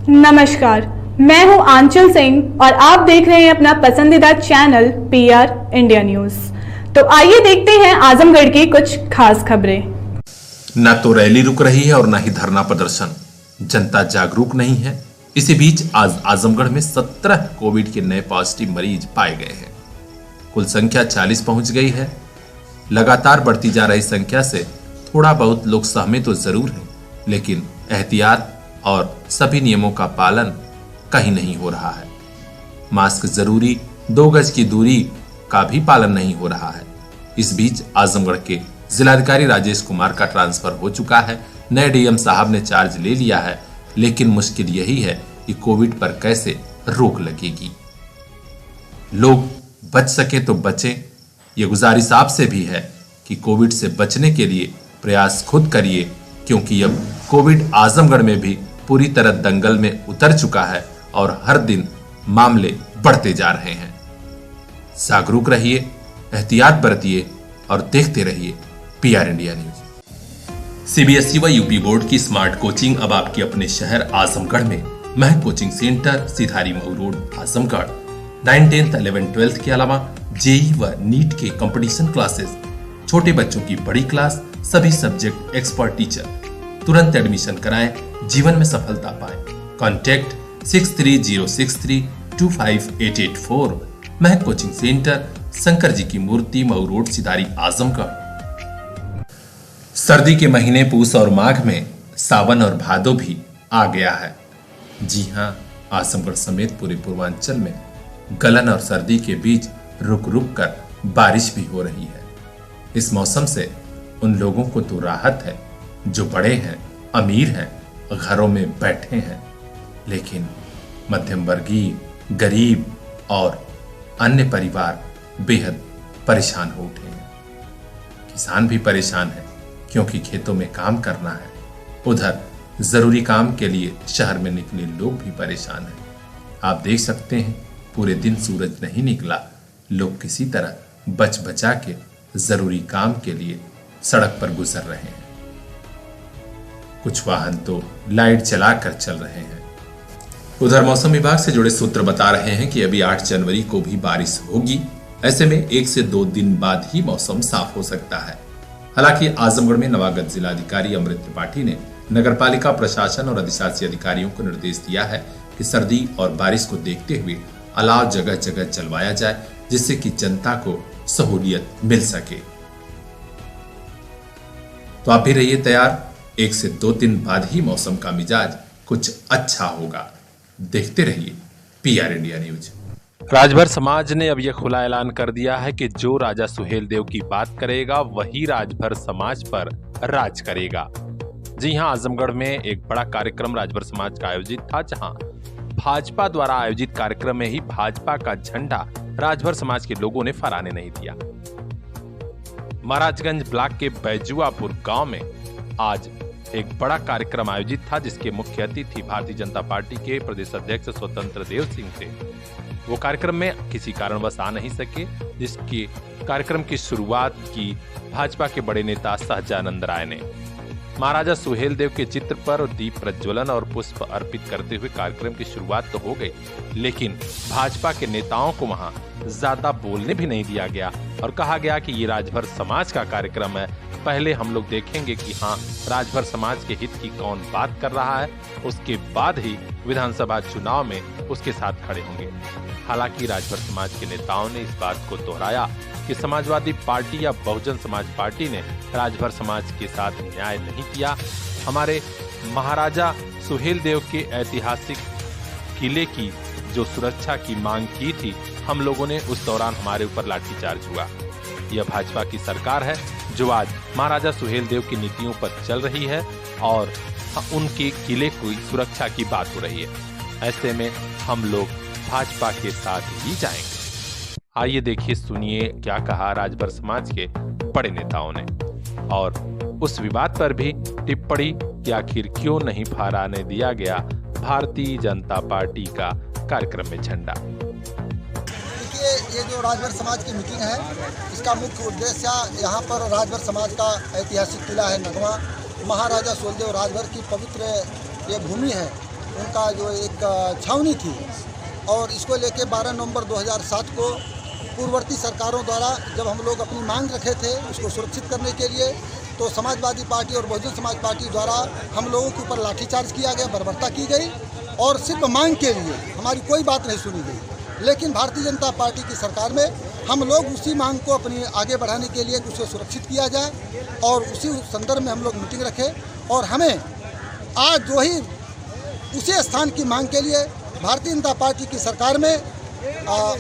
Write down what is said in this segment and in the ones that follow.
नमस्कार, मैं हूं आंचल सिंह और आप देख रहे हैं अपना पसंदीदा चैनल PR इंडिया न्यूज। तो आइए देखते हैं आजमगढ़ की कुछ खास खबरें। न तो रैली रुक रही है और न ही धरना प्रदर्शन। जनता जागरूक नहीं है। इसी बीच आज आजमगढ़ में 17 कोविड के नए पॉजिटिव मरीज पाए गए हैं। कुल संख्या 40 पहुंच गई है। लगातार बढ़ती जा रही संख्या से थोड़ा बहुत लोग सहमे तो जरूर हैं, लेकिन एहतियात और सभी नियमों का पालन कहीं नहीं हो रहा है। मास्क जरूरी, 2 गज की दूरी का भी पालन नहीं हो रहा है। इस बीच आजमगढ़ के जिलाधिकारी राजेश कुमार का ट्रांसफर हो चुका है। नए DM साहब ने चार्ज ले लिया है, लेकिन मुश्किल यही है कि कोविड पर कैसे रोक लगेगी। लोग बच सके तो बचें। ये गुजारिश आपसे भी है कि कोविड से बचने के लिए प्रयास खुद करिए, क्योंकि अब कोविड आजमगढ़ में भी पूरी तरह दंगल में उतर चुका है और हर दिन मामले बढ़ते जा रहे हैं। जागरूक रहिए, एहतियात बरतिए और देखते रहिए PR इंडिया न्यूज। CBSE व UP बोर्ड की स्मार्ट कोचिंग अब आपके अपने शहर आजमगढ़ में। Mahak coaching centre, Sidhari Mau road, Azamgarh. 9th, 10th, 11th, 12th के अलावा JEE व NEET के कंपटीशन क्लासेस, छोटे बच्चों की बड़ी क्लास, सभी सब्जेक्ट एक्सपर्ट टीचर। तुरंत एडमिशन कराएं, जीवन में सफलता पाएं। कॉन्टैक्ट 6306325884। महक कोचिंग सेंटर, शंकर जी की मूर्ति, मऊ रोड, सिधारी, आजमगढ़। सर्दी के महीने पूस और माघ में सावन और भादो भी आ गया है। जी हां, आजमगढ़ समेत पूरे पूर्वांचल में गलन और सर्दी के बीच रुक रुक कर बारिश भी हो रही है। इस मौसम से उन लोगों को तो राहत है जो बड़े हैं, अमीर हैं, घरों में बैठे हैं, लेकिन मध्यम वर्गीय, गरीब और अन्य परिवार बेहद परेशान हो उठे हैं। किसान भी परेशान है, क्योंकि खेतों में काम करना है। उधर जरूरी काम के लिए शहर में निकले लोग भी परेशान हैं। आप देख सकते हैं, पूरे दिन सूरज नहीं निकला। लोग किसी तरह बच बचा के जरूरी काम के लिए सड़क पर गुजर रहे हैं। कुछ वाहन तो लाइट जलाकर चल रहे हैं। उधर मौसम विभाग से जुड़े सूत्र बता रहे हैं कि अभी 8 जनवरी को भी बारिश होगी। ऐसे में 1 से 2 दिन बाद ही मौसम साफ हो सकता है। हालांकि आजमगढ़ में नवागत जिलाधिकारी अमृत त्रिपाठी ने नगरपालिका प्रशासन और अधिशासी अधिकारियों को निर्देश दिया है कि सर्दी और बारिश को देखते हुए अलाव जगह जगह जलवाया जाए, जिससे कि जनता को सहूलियत मिल सके। तो आप भी रहिए तैयार। 1 से 2 दिन बाद ही मौसम का मिजाज कुछ अच्छा होगा। देखते रहिए PR इंडिया न्यूज। राजभर समाज ने अब यह खुला ऐलान कर दिया है कि जो राजा सुहेलदेव की बात करेगा वही राजभर समाज पर राज करेगा। जी हां, आजमगढ़ में एक बड़ा कार्यक्रम राजभर समाज का आयोजित था, जहां भाजपा द्वारा आयोजित कार्यक्रम में ही भाजपा का झंडा राजभर समाज के लोगों ने फहराने नहीं दिया। महाराजगंज ब्लॉक के बैजुआपुर गांव में आज एक बड़ा कार्यक्रम आयोजित था, जिसके मुख्य अतिथि भारतीय जनता पार्टी के प्रदेश अध्यक्ष स्वतंत्र देव सिंह थे। वो कार्यक्रम में किसी कारणवश आ नहीं सके, जिसके कार्यक्रम की शुरुआत की भाजपा के बड़े नेता सहजानंद राय ने। महाराजा सुहेलदेव के चित्र पर दीप प्रज्वलन और पुष्प अर्पित करते हुए कार्यक्रम की शुरुआत तो हो गई, लेकिन भाजपा के नेताओं को वहां ज्यादा बोलने भी नहीं दिया गया और कहा गया कि ये राजभर समाज का कार्यक्रम है। पहले हम लोग देखेंगे कि हाँ, राजभर समाज के हित की कौन बात कर रहा है, उसके बाद ही विधानसभा चुनाव में उसके साथ खड़े होंगे। हालांकि राजभर समाज के नेताओं ने इस बात को दोहराया कि समाजवादी पार्टी या बहुजन समाज पार्टी ने राजभर समाज के साथ न्याय नहीं किया। हमारे महाराजा सुहेलदेव के ऐतिहासिक किले की जो सुरक्षा की मांग की थी, हम लोगों ने उस दौरान हमारे ऊपर लाठीचार्ज हुआ। यह भाजपा की सरकार है जो आज महाराजा सुहेलदेव की नीतियों पर चल रही है और उनके किले की सुरक्षा की बात हो रही है। ऐसे में हम लोग भाजपा के साथ ही जाएंगे। आइए देखिए, सुनिए क्या कहा राजभर समाज के बड़े नेताओं ने और उस विवाद पर भी टिप्पणी कि आखिर क्यों नहीं फहराने दिया गया भारतीय जनता पार्टी का कार्यक्रम में झंडा। देखिए, ये जो राजभर समाज की मीटिंग है, इसका मुख्य उद्देश्य यहाँ पर राजभर समाज का ऐतिहासिक किला है नगवा, महाराजा सुहेलदेव राजभर की पवित्र ये भूमि है। उनका जो एक छावनी थी, और इसको लेके 12 नवंबर 2007 को पूर्ववर्ती सरकारों द्वारा जब हम लोग अपनी मांग रखे थे उसको सुरक्षित करने के लिए, तो समाजवादी पार्टी और बहुजन समाज पार्टी द्वारा हम लोगों के ऊपर लाठीचार्ज किया गया, बर्बरता की गई और सिर्फ मांग के लिए हमारी कोई बात नहीं सुनी गई। लेकिन भारतीय जनता पार्टी की सरकार में हम लोग उसी मांग को अपनी आगे बढ़ाने के लिए उसे सुरक्षित किया जाए और उसी संदर्भ में हम लोग मीटिंग रखे, और हमें आज वही उसी स्थान की मांग के लिए भारतीय जनता पार्टी की सरकार में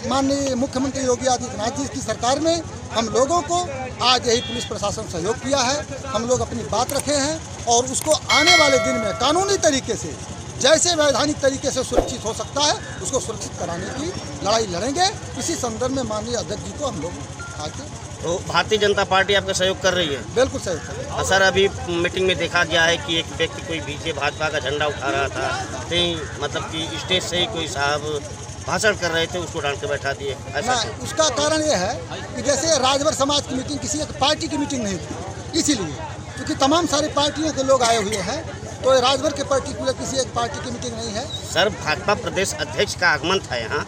माननीय मुख्यमंत्री योगी आदित्यनाथ जी की सरकार में हम लोगों को आज यही पुलिस प्रशासन सहयोग किया है। हम लोग अपनी बात रखे हैं और उसको आने वाले दिन में कानूनी तरीके से जैसे वैधानिक तरीके से सुरक्षित हो सकता है उसको सुरक्षित कराने की लड़ाई लड़ेंगे। इसी संदर्भ में माननीय अध्यक्ष जी को हम लोग आके तो भारतीय जनता पार्टी आपका सहयोग कर रही है? बिल्कुल सहयोग कर रही है। सर, अभी मीटिंग में देखा गया है कि एक व्यक्ति कोई पीछे भाजपा का झंडा उठा रहा था, कहीं मतलब कि स्टेज से ही कोई साहब भाषण कर रहे थे, उसको डांट के बैठा दिए, ऐसा ना, उसका कारण ये है कि जैसे राजभर समाज की मीटिंग किसी एक पार्टी की मीटिंग नहीं थी, इसीलिए क्योंकि तमाम सारी पार्टियों के लोग आए हुए हैं, तो ये राजभर के पर्टिकुलर किसी एक पार्टी की मीटिंग नहीं है। सर, भाजपा प्रदेश अध्यक्ष का आगमन था यहाँ,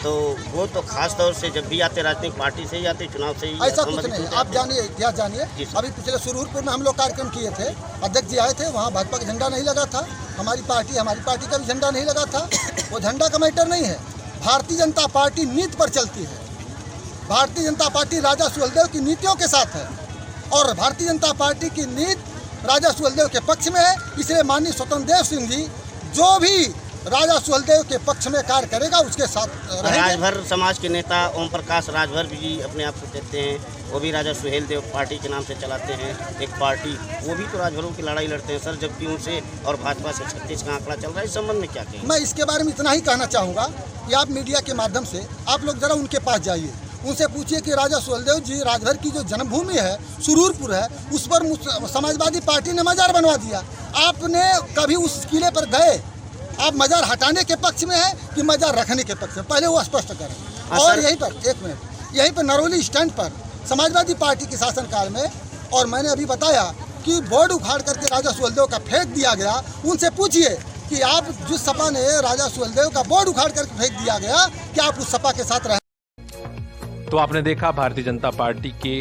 तो वो तो खास तौर से जब भी आते राजनीतिक पार्टी से ही आते, चुनाव से ही ऐसा कुछ नहीं। आप जानिए, इतिहास जानिए, अभी पिछले सुरूरपुर में हम लोग कार्यक्रम किए थे, अध्यक्ष जी आए थे, वहाँ भाजपा का झंडा नहीं लगा था, हमारी पार्टी का भी झंडा नहीं लगा था। वो झंडा का मैटर नहीं है। भारतीय जनता पार्टी नीति पर चलती है। भारतीय जनता पार्टी राजा सुहेलदेव की नीतियों के साथ है और भारतीय जनता पार्टी की नीति राजा सुहेलदेव के पक्ष में है। इसलिए माननीय स्वतंत्र देव सिंह जी जो भी राजा सुहेलदेव के पक्ष में कार्य करेगा उसके साथ रहेंगे। राजभर समाज के नेता ओम प्रकाश राजभर जी अपने आप को कहते हैं, वो भी राजा सुहेलदेव पार्टी के नाम से चलाते हैं एक पार्टी, वो भी तो राजभरों की लड़ाई लड़ते हैं सर, जबकि उनसे और भाजपा से 36 का आंकड़ा चल रहा है। इस संबंध में क्या कहें? मैं इसके बारे में इतना ही कहना चाहूँगा कि आप मीडिया के माध्यम से आप लोग जरा उनके पास जाइए, उनसे पूछिए कि राजा सुहेलदेव जी राजभर की जो जन्मभूमि है सुरूरपुर है, उस पर समाजवादी पार्टी ने मजार बनवा दिया। आपने कभी उस किले पर गए? आप मजार हटाने के पक्ष में है कि मजार रखने के पक्ष में? पहले वो स्पष्ट करें। और यहीं पर एक मिनट, यहीं पर नरौली स्टैंड पर समाजवादी पार्टी के शासनकाल में, और मैंने अभी बताया कि बोर्ड उखाड़ करके राजा सुहेलदेव का फेंक दिया गया। उनसे पूछिए कि आप जिस सपा ने राजा सुहेलदेव का बोर्ड उखाड़ करके फेंक दिया गया, क्या आप उस सपा के साथ रहे? तो आपने देखा, भारतीय जनता पार्टी के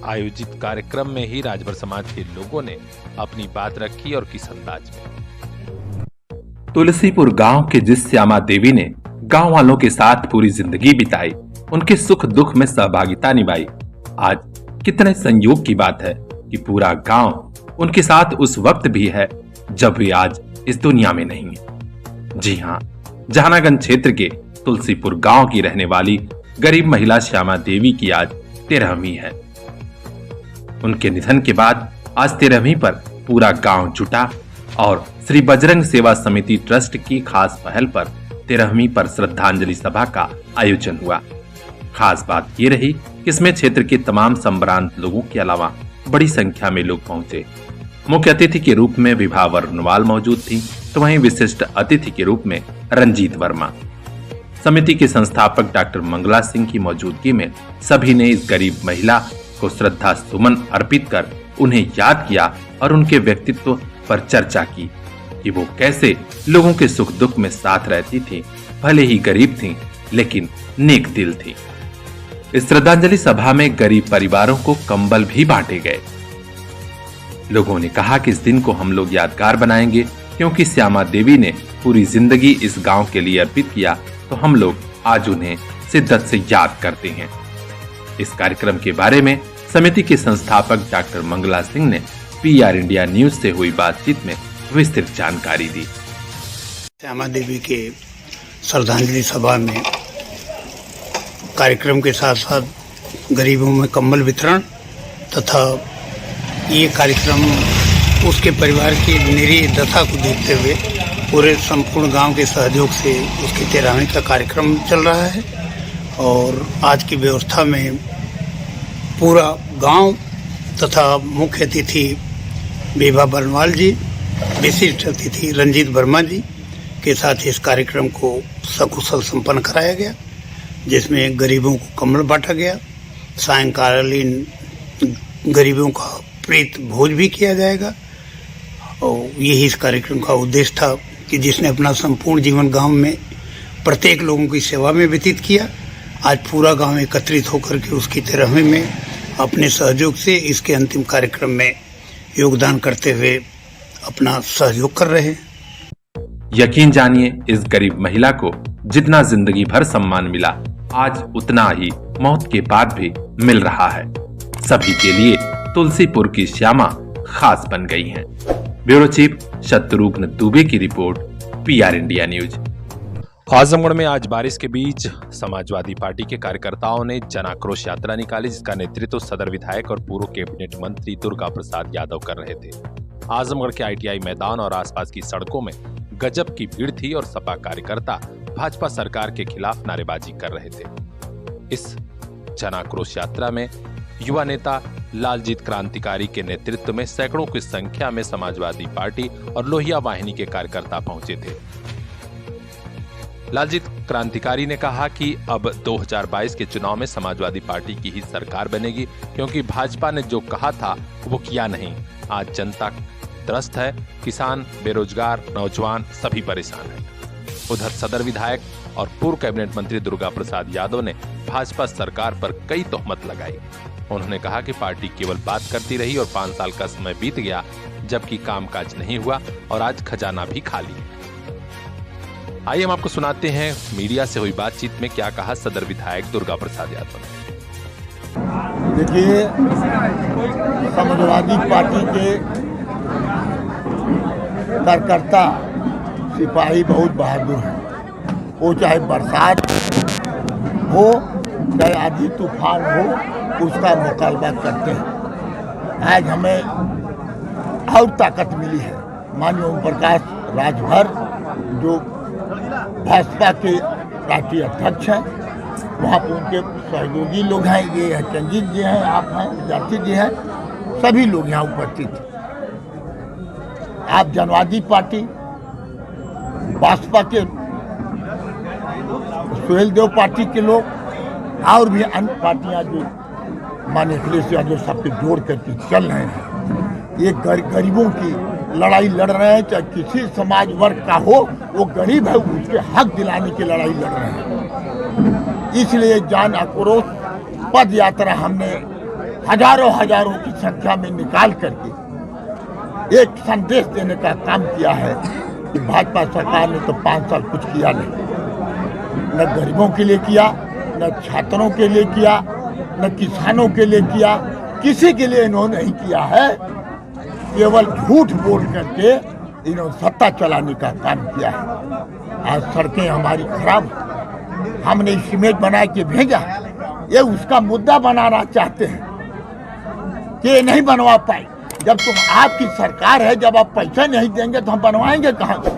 आयोजित कार्यक्रम में ही राजभर समाज के लोगों ने अपनी बात रखी और किस अंदाज में। तुलसीपुर गांव के जिस श्यामा देवी ने गांव वालों के साथ पूरी जिंदगी बिताई, उनके सुख दुख में सहभागिता निभाई, आज कितने संयोग की बात है कि पूरा गांव उनके साथ उस वक्त भी है जब वे आज इस दुनिया में नहीं है। जी हाँ, जहानागंज क्षेत्र के तुलसीपुर गांव की रहने वाली गरीब महिला श्यामा देवी की आज 13वीं है। उनके निधन के बाद आज 13वीं पर पूरा गांव जुटा और श्री बजरंग सेवा समिति ट्रस्ट की खास पहल पर 13वीं पर श्रद्धांजलि सभा का आयोजन हुआ। खास बात ये रही कि इसमें क्षेत्र के तमाम संभ्रांत लोगों के अलावा बड़ी संख्या में लोग पहुंचे। मुख्य अतिथि के रूप में विभा वर्णवाल मौजूद थी, तो वहीं विशिष्ट अतिथि के रूप में रंजीत वर्मा। समिति के संस्थापक डॉक्टर मंगला सिंह की मौजूदगी में सभी ने इस गरीब महिला को श्रद्धा सुमन अर्पित कर उन्हें याद किया और उनके व्यक्तित्व पर चर्चा की कि वो कैसे लोगों के सुख दुख में साथ रहती थी। भले ही गरीब थी लेकिन नेक दिल थी। इस श्रद्धांजलि सभा में गरीब परिवारों को कंबल भी बांटे गए। लोगों ने कहा कि इस दिन को हम लोग यादगार बनाएंगे क्योंकि श्यामा देवी ने पूरी जिंदगी इस गांव के लिए अर्पित किया, तो हम लोग आज उन्हें शिद्दत से याद करते हैं। इस कार्यक्रम के बारे में समिति के संस्थापक डॉक्टर मंगला सिंह ने PR इंडिया न्यूज से हुई बातचीत में विस्तृत जानकारी दी। श्यामा देवी के श्रद्धांजलि सभा में कार्यक्रम के साथ साथ गरीबों में कंबल वितरण तथा ये कार्यक्रम उसके परिवार की निरीह दशा को देखते हुए पूरे संपूर्ण गांव के सहयोग से उसकी 13वीं का कार्यक्रम चल रहा है। और आज की व्यवस्था में पूरा गांव तथा मुख्य अतिथि विभा वर्णवाल जी, विशिष्ट अतिथि रंजीत वर्मा जी के साथ इस कार्यक्रम को सकुशल संपन्न कराया गया, जिसमें गरीबों को कंबल बांटा गया। सायंकालीन गरीबों का प्रीत भोज भी किया जाएगा और यही इस कार्यक्रम का उद्देश्य था कि जिसने अपना संपूर्ण जीवन गांव में प्रत्येक लोगों की सेवा में व्यतीत किया, आज पूरा गांव एकत्रित होकर के उसकी 13वीं में अपने सहयोग से इसके अंतिम कार्यक्रम में योगदान करते हुए अपना सहयोग कर रहे हैं। यकीन जानिए, इस गरीब महिला को जितना जिंदगी भर सम्मान मिला, आज उतना ही मौत के बाद भी मिल रहा है। सभी के लिए तुलसीपुर की श्यामा खास बन गई हैं। ब्यूरो चीफ शत्रुघ्न दुबे की report, PR India news. Azamgarh में आज बारिश के बीच समाजवादी पार्टी के कार्यकर्ताओं ने जन आक्रोश यात्रा निकाली, जिसका नेतृत्व सदर विधायक और पूर्व कैबिनेट मंत्री दुर्गा प्रसाद यादव कर रहे थे। आजमगढ़ के ITI मैदान और आसपास की सड़कों में गजब की भीड़ थी और सपा कार्यकर्ता भाजपा सरकार के खिलाफ नारेबाजी कर रहे थे। इस जन आक्रोश यात्रा में युवा नेता लालजीत क्रांतिकारी के नेतृत्व में सैकड़ों की संख्या में समाजवादी पार्टी और लोहिया वाहिनी के कार्यकर्ता पहुंचे थे। लालजीत क्रांतिकारी ने कहा कि अब 2022 के चुनाव में समाजवादी पार्टी की ही सरकार बनेगी, क्योंकि भाजपा ने जो कहा था वो किया नहीं। आज जनता त्रस्त है, किसान, बेरोजगार, नौजवान सभी परेशान हैं। उधर सदर विधायक और पूर्व कैबिनेट मंत्री दुर्गा प्रसाद यादव ने भाजपा सरकार पर कई तोहमत लगाई। उन्होंने कहा कि पार्टी केवल बात करती रही और 5 साल का समय बीत गया, जबकि कामकाज नहीं हुआ और आज खजाना भी खाली है। आइए हम आपको सुनाते हैं मीडिया से हुई बातचीत में क्या कहा सदर विधायक दुर्गा प्रसाद यादव ने। देखिए, समाजवादी पार्टी के कार्यकर्ता सिपाही बहुत बहादुर हैं। वो चाहे बरसात हो चाहे आंधी तूफान हो, उसका मुकाबला करते हैं। आज हमें और ताकत मिली है। माननीय ओम प्रकाश राजभर जो भाजपा के राष्ट्रीय अध्यक्ष हैं, वहाँ पर उनके सहयोगी लोग हैं, ये चंजीत जी हैं, आप हैं, विद्यार्थी जी हैं, सभी लोग यहाँ उपस्थित हैं। आप जनवादी पार्टी, भाजपा के सुहेल देव पार्टी के लोग और भी अन्य पार्टियां जो माननीय अखिलेश यादव सबके जोड़ करके चल रहे हैं, ये गरीबों की लड़ाई लड़ रहे हैं। चाहे किसी समाज वर्ग का हो, वो गरीब है, उसके हक दिलाने की लड़ाई लड़ रहे हैं। इसलिए जन आक्रोश पद यात्रा हमने हजारों की संख्या में निकाल करके एक संदेश देने का काम किया है कि भाजपा सरकार ने तो 5 साल कुछ किया नहीं। न गरीबों के लिए किया, न छात्रों के लिए किया, न किसानों के लिए किया, किसी के लिए इन्होंने नहीं किया है। केवल झूठ बोल करके इन्होंने सत्ता चलाने का काम किया है। आज सड़कें हमारी खराब, हमने सीमेंट बना के भेजा, ये उसका मुद्दा बनाना चाहते हैं कि ये नहीं बनवा पाए। जब तुम आपकी सरकार है, जब आप पैसा नहीं देंगे तो हम बनवाएंगे कहाँ से?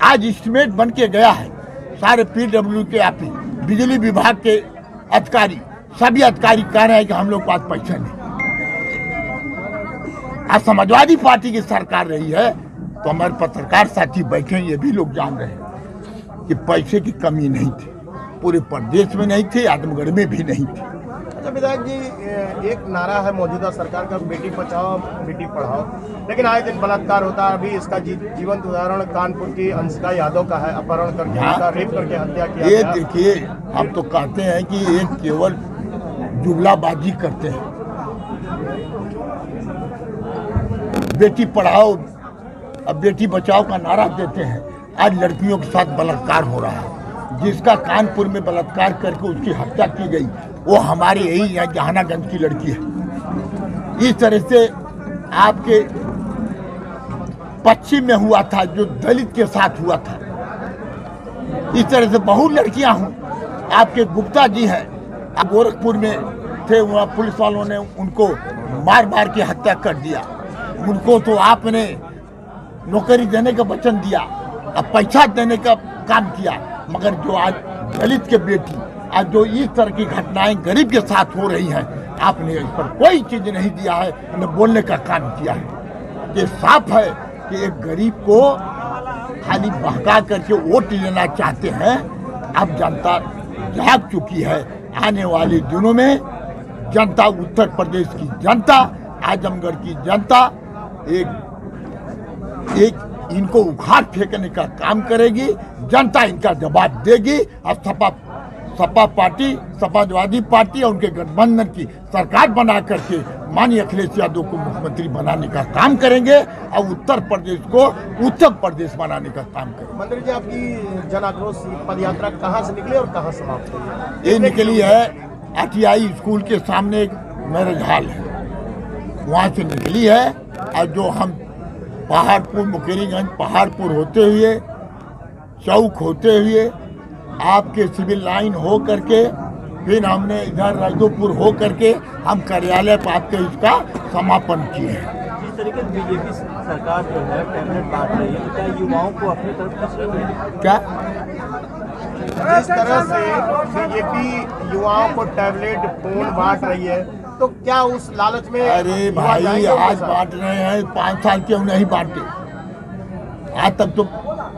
आज एस्टीमेट बन के गया है, सारे PW के ऑफिस, बिजली विभाग के अधिकारी, सभी अधिकारी कह रहे हैं कि हम लोग के पास पैसा नहीं। आज समाजवादी पार्टी की सरकार रही है तो हमारे पत्रकार साथी बैठे, ये भी लोग जान रहे हैं कि पैसे की कमी नहीं थी, पूरे प्रदेश में नहीं थी, आजमगढ़ में भी नहीं थी। अच्छा विधायक जी, एक नारा है मौजूदा सरकार का, बेटी बचाओ बेटी पढ़ाओ, लेकिन आए दिन बलात्कार होता है। अभी इसका जीवंत उदाहरण कानपुर की अंशिका यादव का है, अपहरण करके रेप करके हत्या किया। ये देखिए, हम तो कहते हैं कि ये केवल जुमलाबाजी करते हैं। बेटी पढ़ाओ अब बेटी बचाओ का नारा देते हैं, आज लड़कियों के साथ बलात्कार हो रहा है। जिसका कानपुर में बलात्कार करके उसकी हत्या की गई, वो हमारे यही यहाँ जहानागंज की लड़की है। इस तरह से आपके पश्चिम में हुआ था, जो दलित के साथ हुआ था। इस तरह से बहुत लड़कियां हूँ। आपके गुप्ता जी हैं, गोरखपुर में थे, वहाँ पुलिस वालों ने उनको मार मार के हत्या कर दिया। उनको तो आपने नौकरी देने का वचन दिया, अब पैसा देने का काम किया, मगर जो आज दलित के बेटी, आज जो इस तरह की घटनाएं गरीब के साथ हो रही हैं, आपने इस पर कोई चीज नहीं दिया है, न बोलने का काम किया है। ये साफ है कि एक गरीब को खाली बहका करके वोट लेना चाहते हैं। अब जनता जाग चुकी है। आने वाले दिनों में जनता, उत्तर प्रदेश की जनता आजमगढ़ की जनता एक इनको उखाड़ फेंकने का काम करेगी। जनता इनका जवाब देगी। और सपा पार्टी, समाजवादी पार्टी और उनके गठबंधन की सरकार बना करके माननीय अखिलेश यादव को मुख्यमंत्री बनाने का काम करेंगे और उत्तर प्रदेश को उत्तम प्रदेश बनाने का काम करेंगे। मंत्री जी, आपकी जन आक्रोश पद यात्रा कहाँ से निकली और कहाँ समाप्त हुई? ये निकली है आरटीआई स्कूल के सामने एक मैरिज हॉल है, वहाँ से निकली है। और जो हम पहाड़पुर, मुकेरीगंज, पहाड़पुर होते हुए, चौक होते हुए, आपके सिविल लाइन हो करके, फिर हमने इधर राजोपुर हो करके हम कार्यालय पर आपके इसका समापन किए हैं। जिस तरीके से बीजेपी सरकार जो है टैबलेट बांट रही है, तो क्या युवाओं को अपनी तरफ खींच रही है? क्या जिस तरह से बीजेपी युवाओं को टैबलेट, फोन बांट रही है, तो क्या उस लालच में? अरे भाई, आज बांट रहे हैं, 5 साल क्यों नहीं बांटे? आज तक तो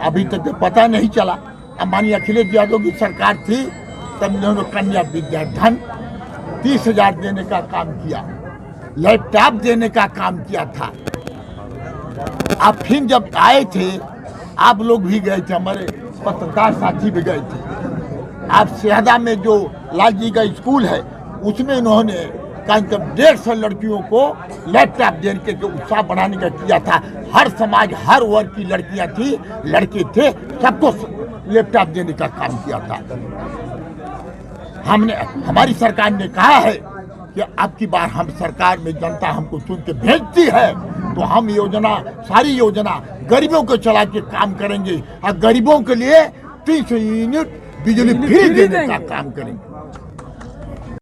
अभी तक तो पता नहीं चला। माननीय अखिलेश यादव की सरकार थी तब उन्होंने कन्या विद्याधन 30,000 देने का काम किया, लैपटॉप देने का काम किया था। अब फिर जब आए थे, आप लोग भी गए थे, हमारे पत्रकार साथी भी गए थे। आप सेहदा में जो लाल जी का स्कूल है उसमें उन्होंने करीब 150 लड़कियों को लैपटॉप देने के उत्साह बढ़ाने का किया था। हर समाज, हर वर्ग की लड़कियां थी, लड़के थे, सबको लैपटॉप देने का काम किया था। हमारी सरकार ने कहा है कि अब की बार हम सरकार में जनता हमको चुन के भेजती है तो हम सारी योजना गरीबों को चला के काम करेंगे और गरीबों के लिए 300 यूनिट बिजली फ्री देने का काम करेंगे।